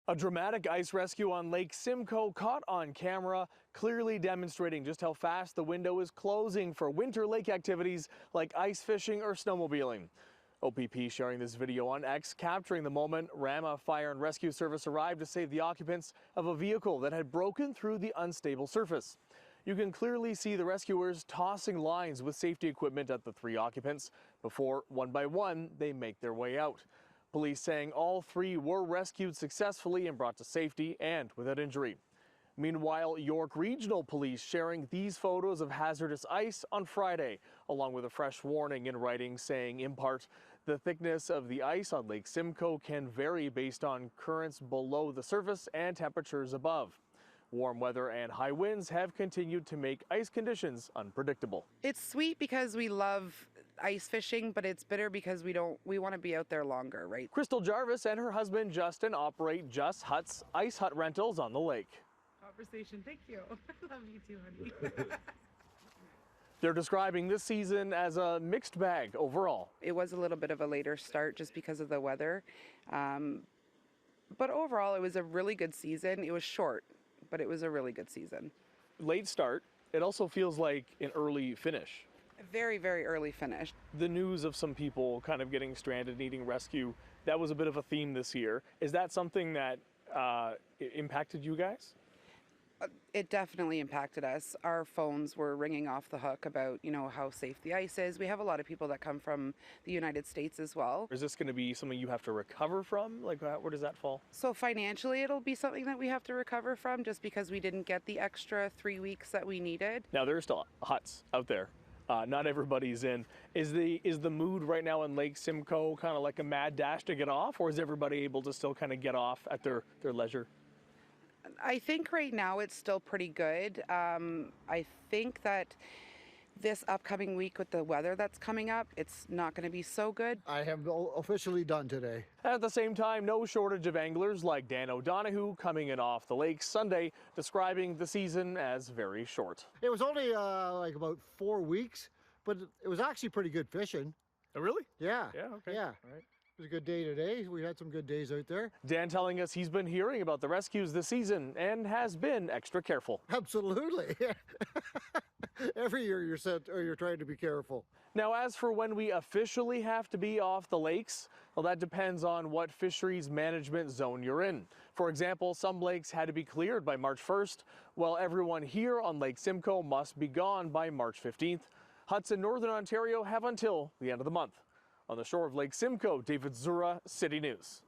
A dramatic ice rescue on Lake Simcoe caught on camera, clearly demonstrating just how fast the window is closing for winter lake activities like ice fishing or snowmobiling. OPP sharing this video on X, capturing the moment Rama Fire and Rescue Service arrived to save the occupants of a vehicle that had broken through the unstable surface. You can clearly see the rescuers tossing lines with safety equipment at the three occupants before, one by one, they make their way out. Police saying all three were rescued successfully and brought to safety and without injury. Meanwhile, York Regional Police sharing these photos of hazardous ice on Friday, along with a fresh warning in writing saying, in part, the thickness of the ice on Lake Simcoe can vary based on currents below the surface and temperatures above. Warm weather and high winds have continued to make ice conditions unpredictable. It's sweet because we love ice fishing, but it's bitter because we want to be out there longer, right? Crystal Jarvis and her husband Justin operate Just Huts ice hut rentals on the lake. Conversation, thank you. Love you too, honey. They're describing this season as a mixed bag overall. It was a little bit of a later start just because of the weather. But overall, it was a really good season. It was short, but it was a really good season. Late start. It also feels like an early finish. A very, very early finish. The news of some people kind of getting stranded, needing rescue, that was a bit of a theme this year. Is that something that impacted you guys? It definitely impacted us. Our phones were ringing off the hook about, how safe the ice is. We have a lot of people that come from the United States as well. Is this going to be something you have to recover from? Like, where does that fall? So financially, it'll be something that we have to recover from just because we didn't get the extra 3 weeks that we needed. Now, there are still huts out there. Not everybody's in. Is the mood right now in Lake Simcoe kind of like a mad dash to get off, or is everybody able to still kind of get off at their leisure? I think right now it's still pretty good. I think that this upcoming week with the weather that's coming up, it's not going to be so good. I have officially done today. At the same time, no shortage of anglers like Dan O'Donoghue coming in off the lake Sunday, describing the season as very short. It was only like about 4 weeks, but it was actually pretty good fishing. Oh, really? Yeah. Yeah, okay. Yeah. All right. It was a good day today. We had some good days out there. Dan telling us he's been hearing about the rescues this season and has been extra careful. Absolutely. Every year you're trying to be careful. Now, as for when we officially have to be off the lakes, well, that depends on what fisheries management zone you're in. For example, some lakes had to be cleared by March 1st, while everyone here on Lake Simcoe must be gone by March 15th. Huts in Northern Ontario have until the end of the month. On the shore of Lake Simcoe, David Zura, City News.